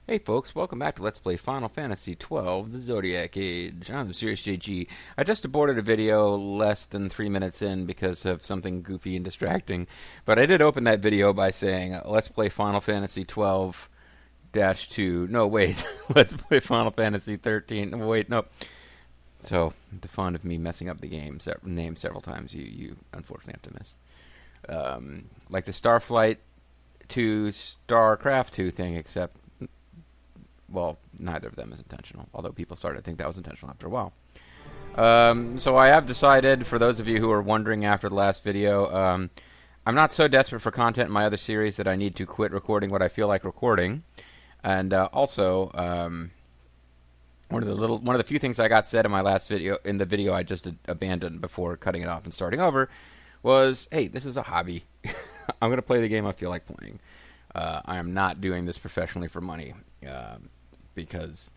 Hey folks, welcome back to Let's Play Final Fantasy XII, the Zodiac Age. I'm MysteriousJG. I just aborted a video less than 3 minutes in because of something goofy and distracting, but I did open that video by saying, Let's Play Final Fantasy XII-2. No, wait. Let's Play Final Fantasy 13. No, wait, no. So, the fun of me messing up the name several times, you unfortunately have to miss. Like the Starflight 2, StarCraft 2 thing, except... well, neither of them is intentional, although people started to think that was intentional after a while. So I have decided, for those of you who are wondering after the last video, I'm not so desperate for content in my other series that I need to quit recording what I feel like recording. And also, one of the few things I got said in my last video, in the video I just abandoned before cutting it off and starting over, was, hey, this is a hobby. I'm going to play the game I feel like playing. I am not doing this professionally for money. Because,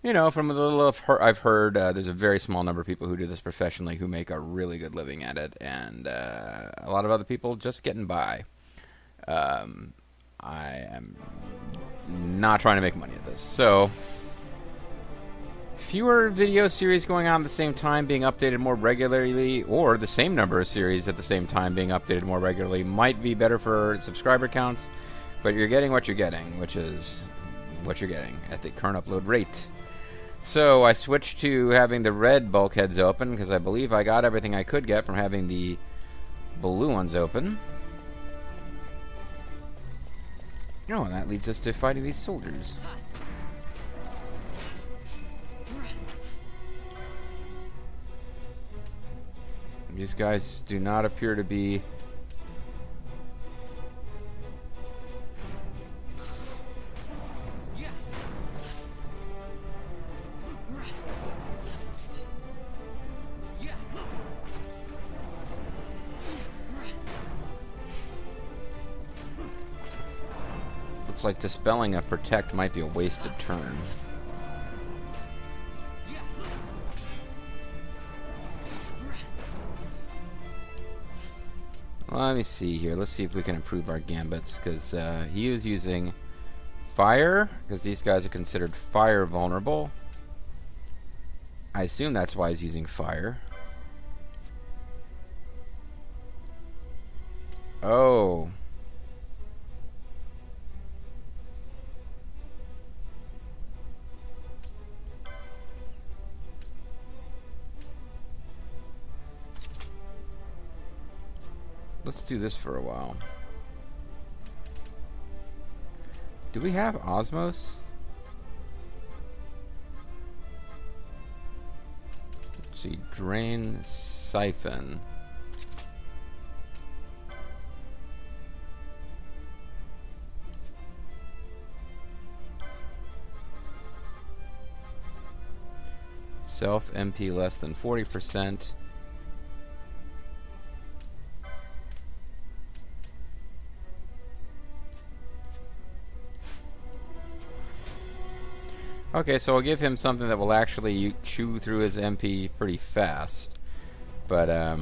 you know, from the little I've heard, there's a very small number of people who do this professionally who make a really good living at it, and a lot of other people just getting by. I am not trying to make money at this. So, fewer video series going on at the same time being updated more regularly, or the same number of series at the same time being updated more regularly might be better for subscriber counts, but you're getting what you're getting, which is... what you're getting at the current upload rate. So I switched to having the red bulkheads open because I believe I got everything I could get from having the blue ones open. Oh, and that leads us to fighting these soldiers. These guys do not appear to be... looks like dispelling a protect might be a wasted turn. Let me see here. Let's see if we can improve our gambits, because he is using fire, because these guys are considered fire vulnerable. I assume that's why he's using fire. Oh. Let's do this for a while. Do we have Osmos? Let's see. Drain Siphon. Self MP less than 40%. Okay, so I'll give him something that will actually chew through his MP pretty fast. But, are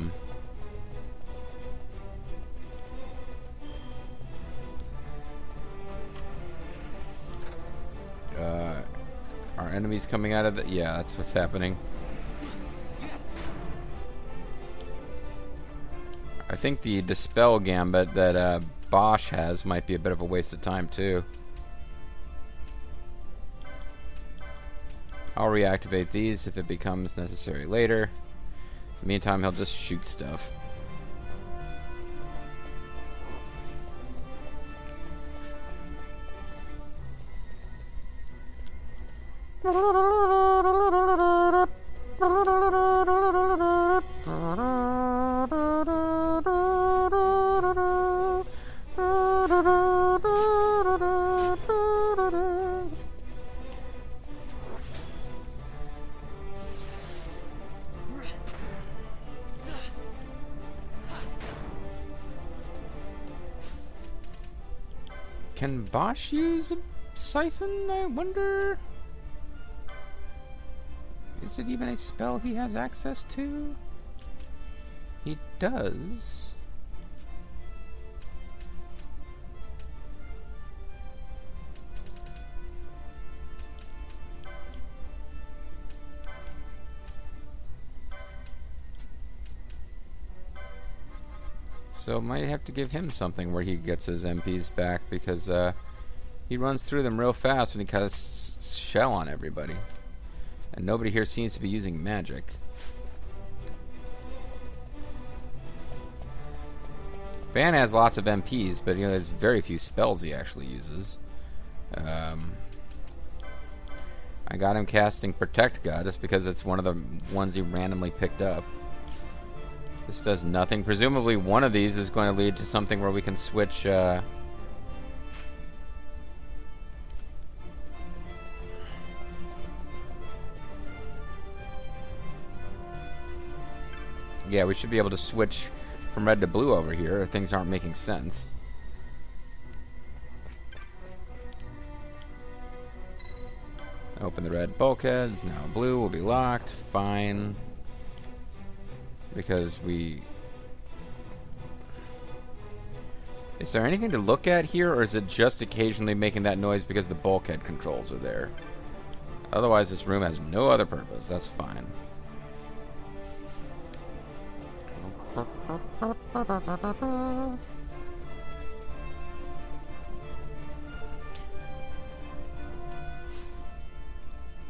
enemies coming out of the... yeah, that's what's happening. I think the Dispel Gambit that Bosch has might be a bit of a waste of time, too. I'll reactivate these if it becomes necessary later. In the meantime, he'll just shoot stuff. Can Bosch use a siphon, I wonder? Is it even a spell he has access to? He does. So might have to give him something where he gets his MPs back, because he runs through them real fast when he casts shell on everybody. And nobody here seems to be using magic. Van has lots of MPs, but you know, there's very few spells he actually uses. I got him casting Protect God just because it's one of the ones he randomly picked up. This does nothing. Presumably one of these is going to lead to something where we can switch... Yeah, we should be able to switch from red to blue over here if things aren't making sense. Open the red bulkheads. Now blue will be locked. Fine. Because we... Is there anything to look at here, or is it just occasionally making that noise because the bulkhead controls are there? Otherwise, this room has no other purpose. That's fine.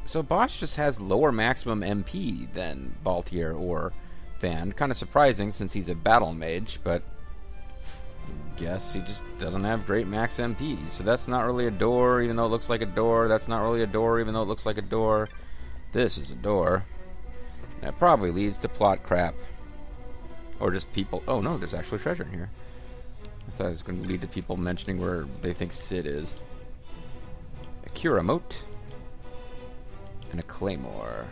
So Bosch just has lower maximum MP than Baltier or Van. Kind of surprising since he's a battle mage, but I guess he just doesn't have great max MP. So that's not really a door, even though it looks like a door. That's not really a door, even though it looks like a door. This is a door. That probably leads to plot crap. Or just people... Oh no, there's actually treasure in here. I thought it was going to lead to people mentioning where they think Sid is. A Cura Moat. And a Claymore.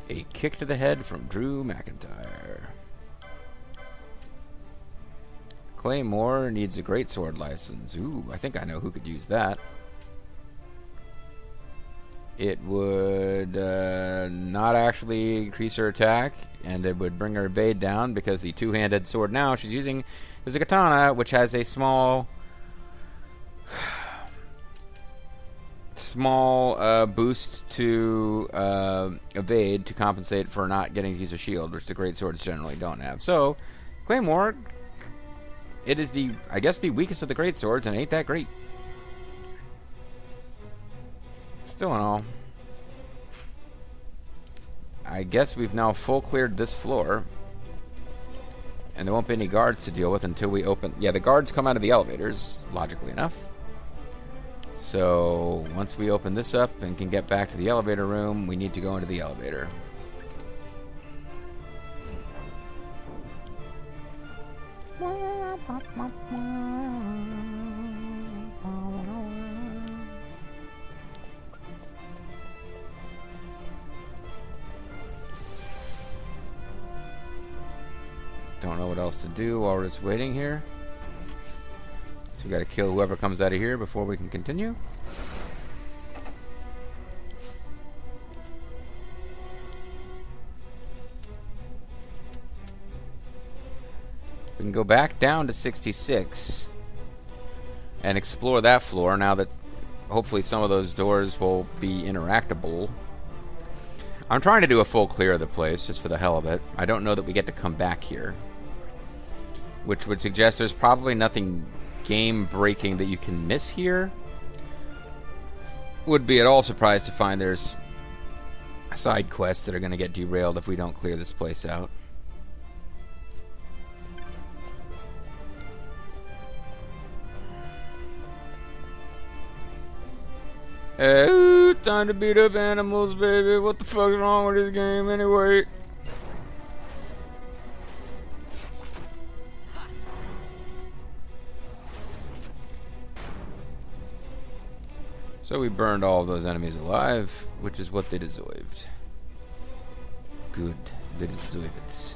A kick to the head from Drew McIntyre. Claymore needs a greatsword license. Ooh, I think I know who could use that. It would not actually increase her attack, and it would bring her evade down because the two-handed sword now she's using is a katana, which has a small boost to evade to compensate for not getting to use a shield, which the great swords generally don't have. So, Claymore, it is the, I guess, the weakest of the great swords, and it ain't that great. Still in all, I guess we've now full cleared this floor, and there won't be any guards to deal with until we open... Yeah, the guards come out of the elevators, logically enough. So, once we open this up and can get back to the elevator room, we need to go into the elevator. Don't know what else to do while we're just waiting here. So we gotta kill whoever comes out of here before we can continue. We can go back down to 66 and explore that floor now that hopefully some of those doors will be interactable. I'm trying to do a full clear of the place just for the hell of it. I don't know that we get to come back here, which would suggest there's probably nothing game-breaking that you can miss here. Would be at all surprised to find there's side quests that are going to get derailed if we don't clear this place out. Hey, time to beat up animals, baby. What the fuck's wrong with this game anyway? So we burned all of those enemies alive, which is what they deserved. Good, they deserve it.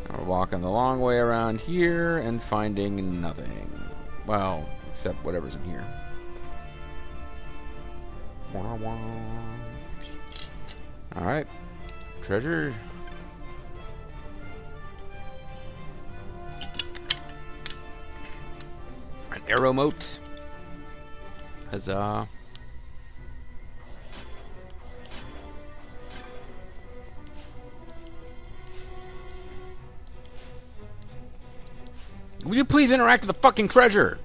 Now we're walking the long way around here and finding nothing. Well, except whatever's in here. Alright. Treasure. An arrow moat. Huzzah. Will you please interact with the fucking treasure?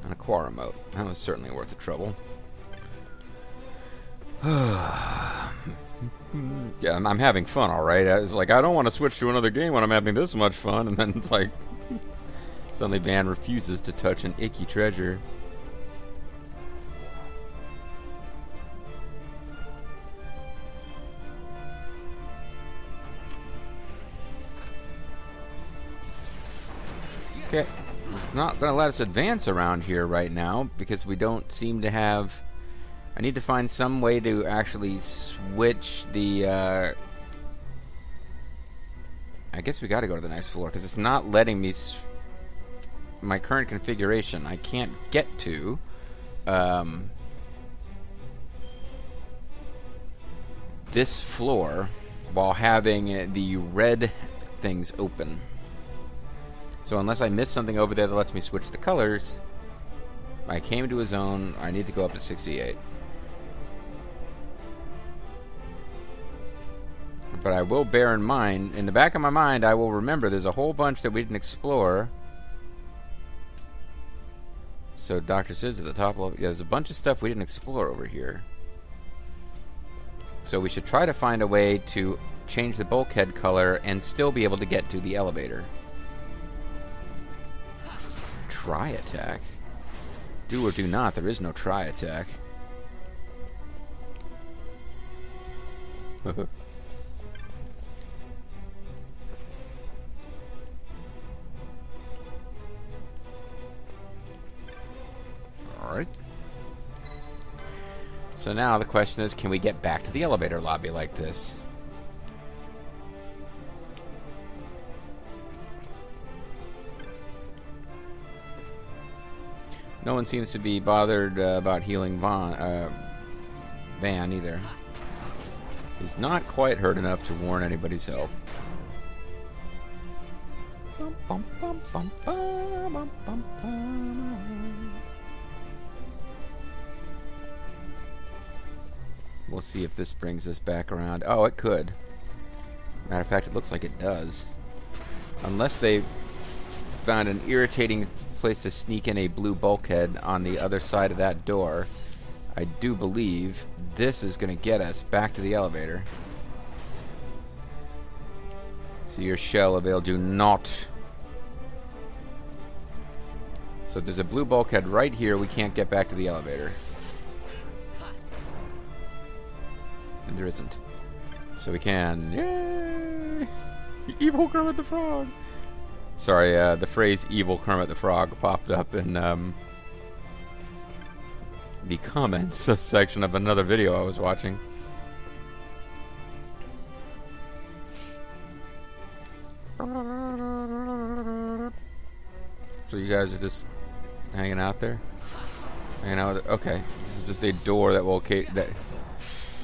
An aqua remote. That was certainly worth the trouble. Yeah, I'm having fun, alright. I was like, I don't want to switch to another game when I'm having this much fun, and then it's like, suddenly Van refuses to touch an icky treasure. Okay, it's not going to let us advance around here right now because we don't seem to have... I need to find some way to actually switch the... I guess we got to go to the next floor because it's not letting me... my current configuration I can't get to. This floor while having the red things open. So unless I miss something over there that lets me switch the colors, I came to a zone, I need to go up to 68. But I will bear in mind, in the back of my mind, I will remember there's a whole bunch that we didn't explore. So Dr. Sid's at the top level. Yeah, there's a bunch of stuff we didn't explore over here. So we should try to find a way to change the bulkhead color and still be able to get to the elevator. Try attack? Do or do not, there is no try attack. Alright. So now the question is, can we get back to the elevator lobby like this? No one seems to be bothered about healing Van either. He's not quite hurt enough to warrant anybody's help. We'll see if this brings us back around. Oh, it could. Matter of fact, it looks like it does. Unless they found an irritating place to sneak in a blue bulkhead on the other side of that door, I do believe this is going to get us back to the elevator. So your shell availed you not. So if there's a blue bulkhead right here, we can't get back to the elevator. And there isn't. So we can... Yay! Evil Kermit the Frog! Sorry, the phrase evil Kermit the Frog popped up in the comments section of another video I was watching. So you guys are just hanging out there? Hanging out with it? Okay. This is just a door that will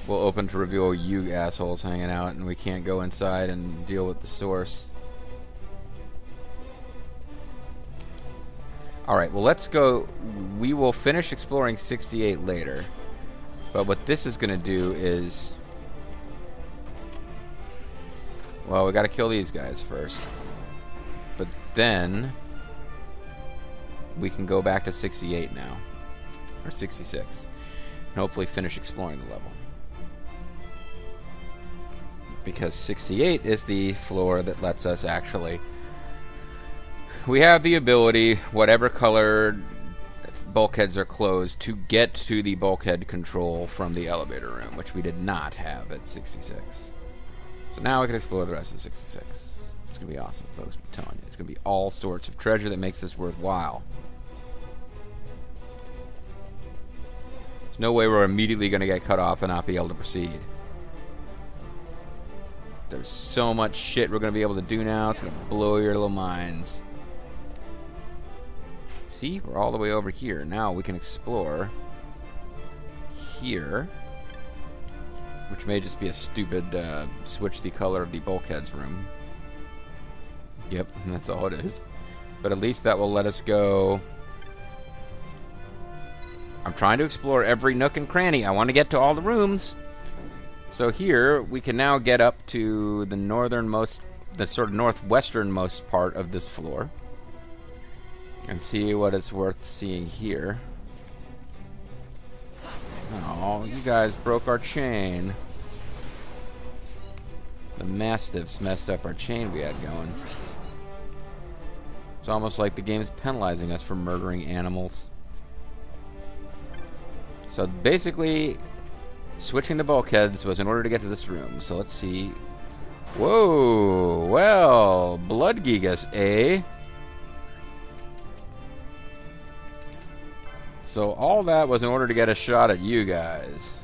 open to reveal you assholes hanging out, and we can't go inside and deal with the source. Alright, well, let's go. We will finish exploring 68 later. But what this is going to do is... well, we got to kill these guys first. But then... we can go back to 68 now. Or 66. And hopefully finish exploring the level. Because 68 is the floor that lets us actually... we have the ability, whatever color bulkheads are closed, to get to the bulkhead control from the elevator room, which we did not have at 66. So now we can explore the rest of 66. It's going to be awesome, folks. I'm telling you. It's going to be all sorts of treasure that makes this worthwhile. There's no way we're immediately going to get cut off and not be able to proceed. There's so much shit we're going to be able to do now. It's going to blow your little minds. See, we're all the way over here. Now we can explore here, which may just be a stupid switch the color of the bulkheads room. Yep, that's all it is. But at least that will let us go I'm trying to explore every nook and cranny. I want to get to all the rooms. So here, we can now get up to the northernmost, the sort of northwesternmost part of this floor. And see what it's worth seeing here. Oh, you guys broke our chain. The Mastiffs messed up our chain we had going. It's almost like the game's penalizing us for murdering animals. So basically, switching the bulkheads was in order to get to this room. So let's see. Whoa! Well, blood Gigas, eh? So all that was in order to get a shot at you guys.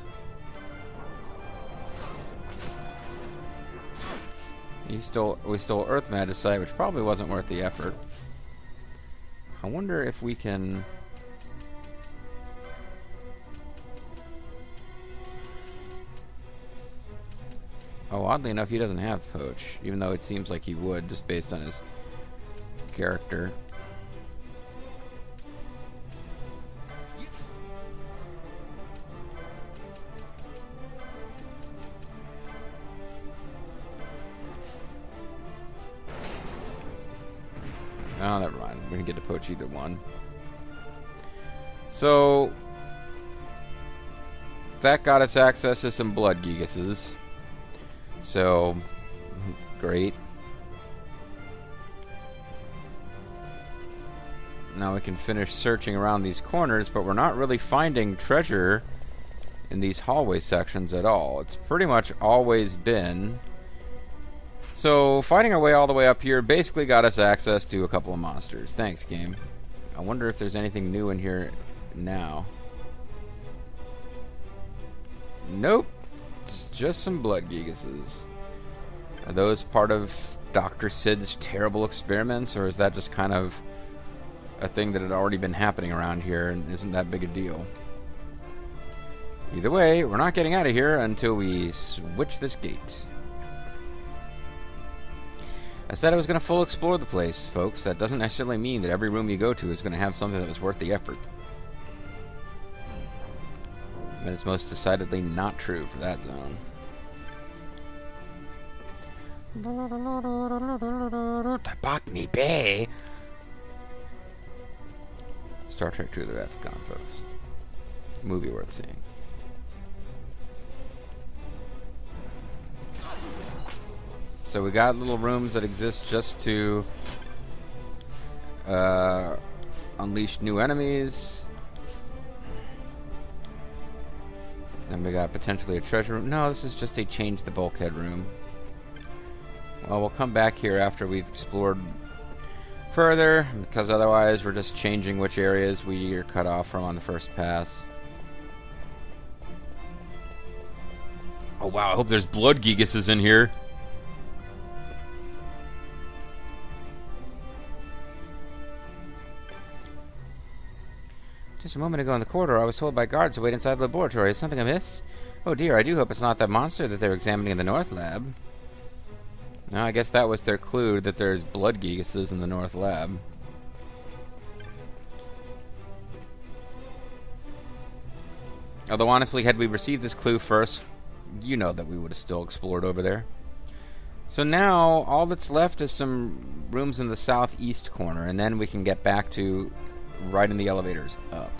We stole Earth Magicite, which probably wasn't worth the effort. I wonder if we can... Oh, oddly enough, he doesn't have Poach, even though it seems like he would, just based on his character. Oh, never mind. We didn't get to poach either one. So, that got us access to some blood Gigases. So, great. Now we can finish searching around these corners, but we're not really finding treasure in these hallway sections at all. It's pretty much always been... So, fighting our way all the way up here basically got us access to a couple of monsters. Thanks, game. I wonder if there's anything new in here now. Nope. It's just some blood Gigases. Are those part of Dr. Sid's terrible experiments, or is that just kind of a thing that had already been happening around here and isn't that big a deal? Either way, we're not getting out of here until we switch this gate. I said I was going to full explore the place, folks. That doesn't necessarily mean that every room you go to is going to have something that was worth the effort. But it's most decidedly not true for that zone. Tabachni Bay. Star Trek II: The Wrath of Khan, folks. Movie worth seeing. So we got little rooms that exist just to unleash new enemies. Then we got potentially a treasure room. No, this is just a change the bulkhead room. Well, we'll come back here after we've explored further, because otherwise we're just changing which areas we are cut off from on the first pass. Oh wow, I hope there's blood Gigases in here. Just a moment ago in the corridor, I was told by guards to wait inside the laboratory. Is something amiss? Oh dear, I do hope it's not that monster that they're examining in the North Lab. No, I guess that was their clue, that there's blood Gigases in the North Lab. Although honestly, had we received this clue first, you know that we would have still explored over there. So now, all that's left is some rooms in the southeast corner, and then we can get back to riding the elevators up.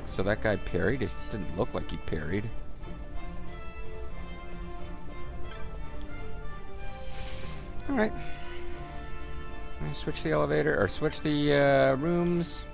So that guy parried? It didn't look like he parried. Alright. Switch the elevator, or switch the rooms.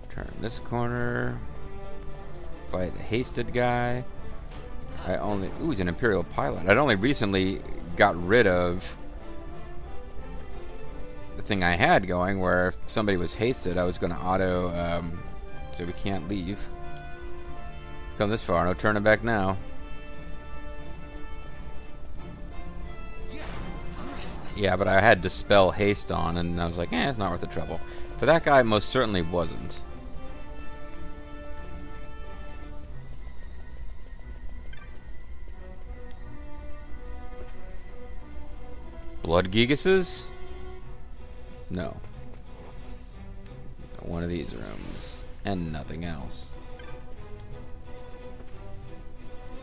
Turn this corner. Fight a hasted guy. Ooh, he's an Imperial pilot. I'd only recently got rid of the thing I had going, where if somebody was hasted, I was going to auto, so we can't leave. Come this far, no turning back now. Yeah, but I had Dispel Haste on, and I was like, it's not worth the trouble. For that guy, most certainly wasn't. Blood Gigases? No. One of these rooms. And nothing else.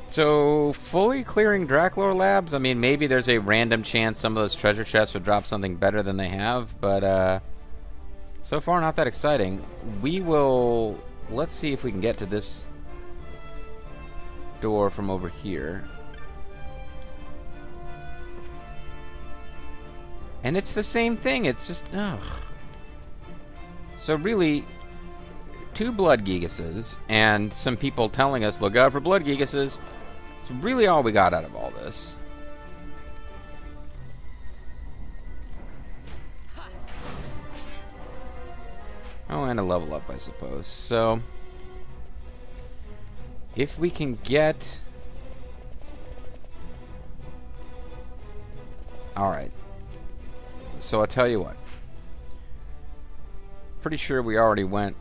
So, fully clearing Draclor Labs? I mean, maybe there's a random chance some of those treasure chests would drop something better than they have, but, so far not that exciting. We will... Let's see if we can get to this door from over here. And it's the same thing. It's just, ugh. So really, 2 Blood Gigases and some people telling us, look out for Blood Gigases. It's really all we got out of all this. Oh, and a level up, I suppose. So, if we can get... Alright. So I'll tell you what. Pretty sure we already went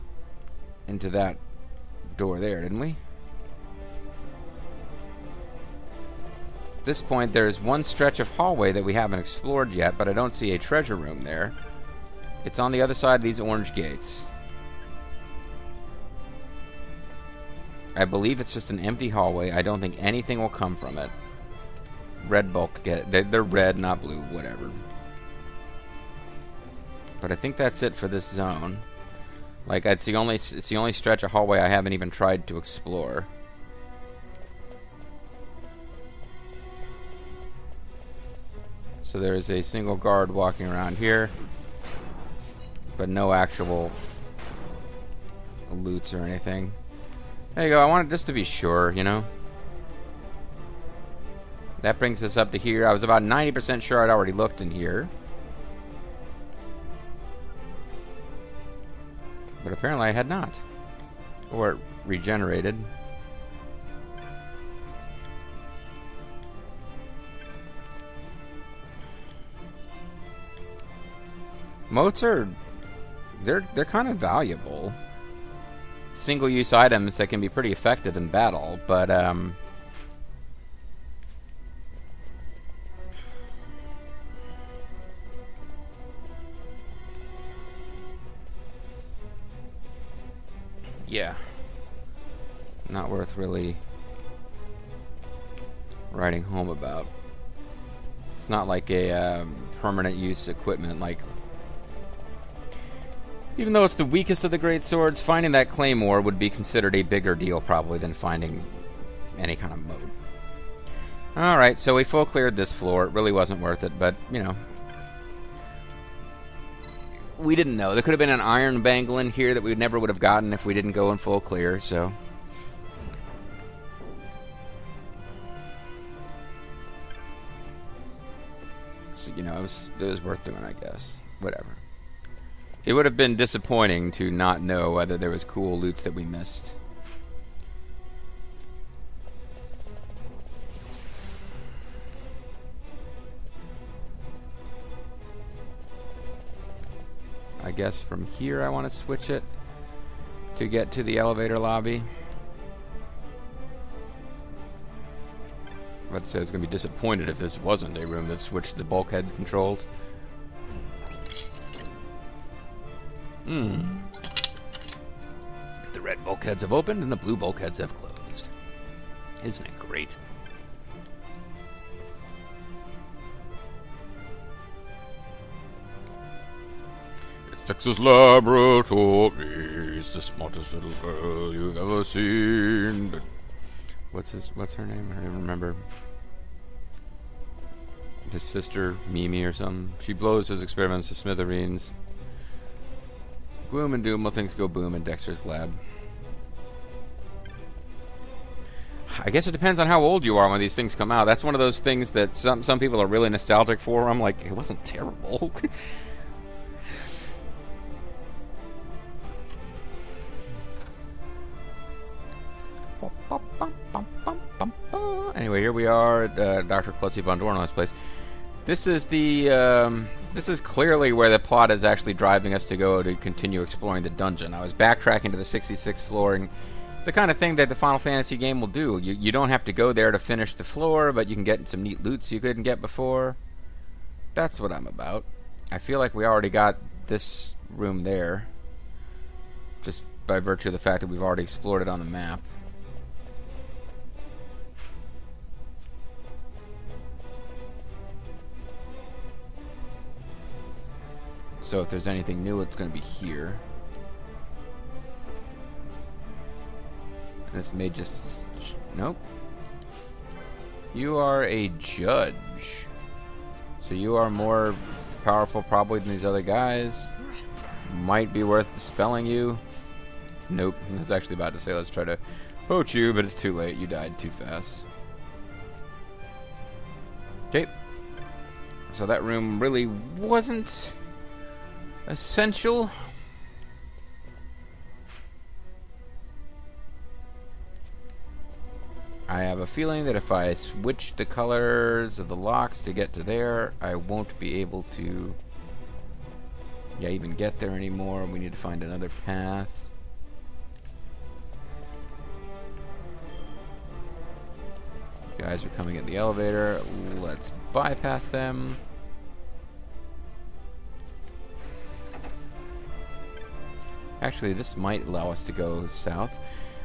into that door there, didn't we? At this point, there's one stretch of hallway that we haven't explored yet, but I don't see a treasure room there. It's on the other side of these orange gates. I believe it's just an empty hallway. I don't think anything will come from it. Red bulk, they're red, not blue, whatever. But I think that's it for this zone. Like, it's the only stretch of hallway I haven't even tried to explore. So there is a single guard walking around here, but no actual loots or anything. There you go. I wanted just to be sure, you know. That brings us up to here. I was about 90% sure I'd already looked in here. But apparently I had not. Or it regenerated. Motes are... They're kind of valuable. Single-use items that can be pretty effective in battle, but, yeah. Not worth really writing home about. It's not like a permanent use equipment. Like, even though it's the weakest of the great swords, finding that claymore would be considered a bigger deal probably than finding any kind of mote. Alright, so we full cleared this floor. It really wasn't worth it, but, you know. We didn't know. There could have been an iron bangle in here that we never would have gotten if we didn't go in full clear, so... you know, it was worth doing, I guess. Whatever. It would have been disappointing to not know whether there was cool loots that we missed. I guess from here I want to switch it to get to the elevator lobby. I'd say I was going to be disappointed if this wasn't a room that switched the bulkhead controls. The red bulkheads have opened and the blue bulkheads have closed. Isn't it great? It's Texas Laboratory. It's the smartest little girl you've ever seen. But what's her name? I don't even remember. His sister, Mimi or something. She blows his experiments to smithereens. Gloom and doom will things go boom in Dexter's lab. I guess it depends on how old you are when these things come out. That's one of those things that some people are really nostalgic for. I'm like, it wasn't terrible. Anyway, here we are at Dr. Klutzy von Dornhof's place. This is the this is clearly where the plot is actually driving us to go to continue exploring the dungeon. I was backtracking to the 66th floor, and it's the kind of thing that the Final Fantasy game will do. You don't have to go there to finish the floor, but you can get some neat loots you couldn't get before. That's what I'm about. I feel like we already got this room there, just by virtue of the fact that we've already explored it on the map. So if there's anything new, it's going to be here. This may just... Nope. You are a judge. So you are more powerful probably than these other guys. Might be worth dispelling you. Nope. I was actually about to say let's try to poach you, but it's too late. You died too fast. Okay. So that room really wasn't essential. I have a feeling that if I switch the colors of the locks to get to there, I won't be able to even get there anymore. We need to find another path. You guys are coming in the elevator. Let's bypass them. Actually, this might allow us to go south.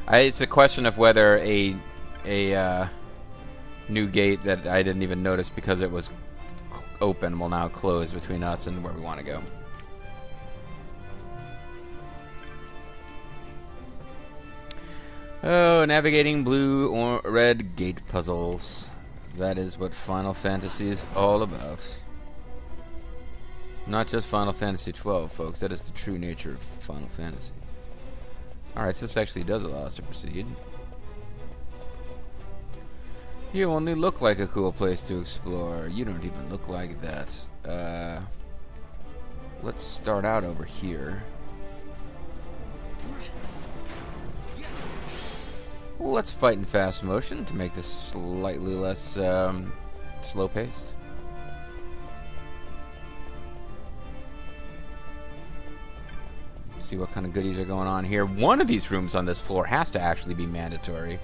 It's a question of whether a new gate that I didn't even notice because it was open will now close between us and where we want to go. Oh, navigating blue or red gate puzzles. That is what Final Fantasy is all about. Not just Final Fantasy XII, folks. That is the true nature of Final Fantasy. Alright, so this actually does allow us to proceed. You only look like a cool place to explore. You don't even look like that. Let's start out over here. Let's fight in fast motion to make this slightly less slow-paced. See what kind of goodies are going on here. One of these rooms on this floor has to actually be mandatory,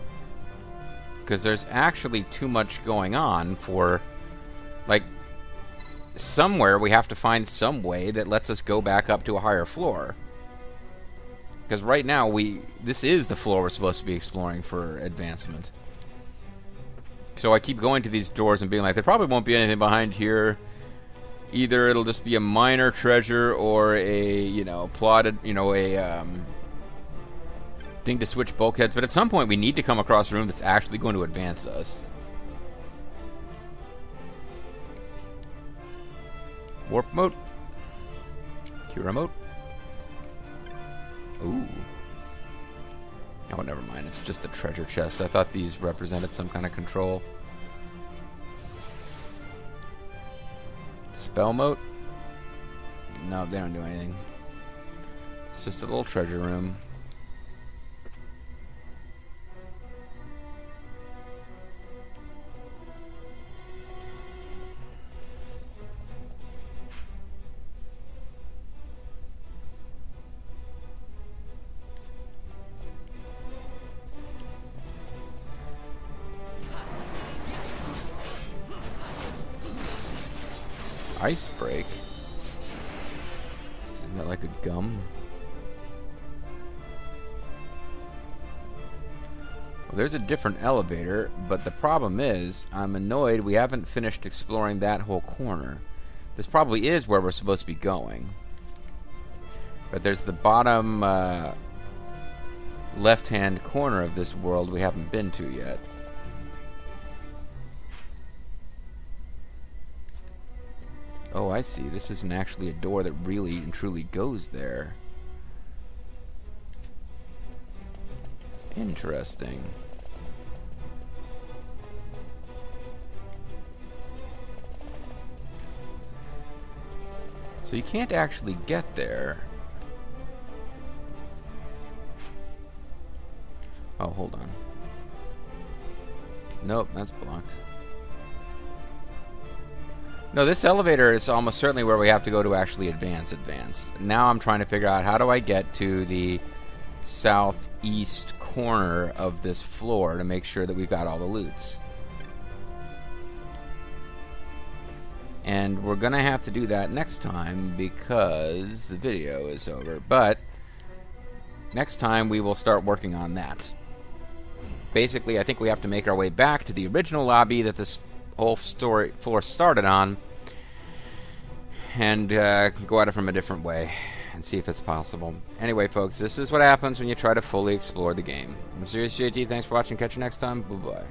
because there's actually too much going on for, like, somewhere we have to find some way that lets us go back up to a higher floor. Because right now, this is the floor we're supposed to be exploring for advancement. So I keep going to these doors and being like, there probably won't be anything behind here. Either it'll just be a minor treasure or a, plotted, thing to switch bulkheads. But at some point, we need to come across a room that's actually going to advance us. Warp mode. Q remote. Ooh. Oh, never mind. It's just the treasure chest. I thought these represented some kind of control. Spell mode? No, they don't do anything. It's just a little treasure room. Ice break? Isn't that like a gum? Well, there's a different elevator, but the problem is, I'm annoyed we haven't finished exploring that whole corner. This probably is where we're supposed to be going. But there's the bottom left-hand corner of this world we haven't been to yet. Oh, I see. This isn't actually a door that really and truly goes there. Interesting. So you can't actually get there. Oh, hold on. Nope, that's blocked. No, this elevator is almost certainly where we have to go to actually advance. Now I'm trying to figure out how do I get to the southeast corner of this floor to make sure that we've got all the loots. And we're going to have to do that next time because the video is over. But next time we will start working on that. Basically, I think we have to make our way back to the original lobby that this whole floor started on and go at it from a different way and see if it's possible. Anyway, folks, this is what happens when you try to fully explore the game. I'm MysteriousJG. Thanks for watching. Catch you next time. Bye-bye.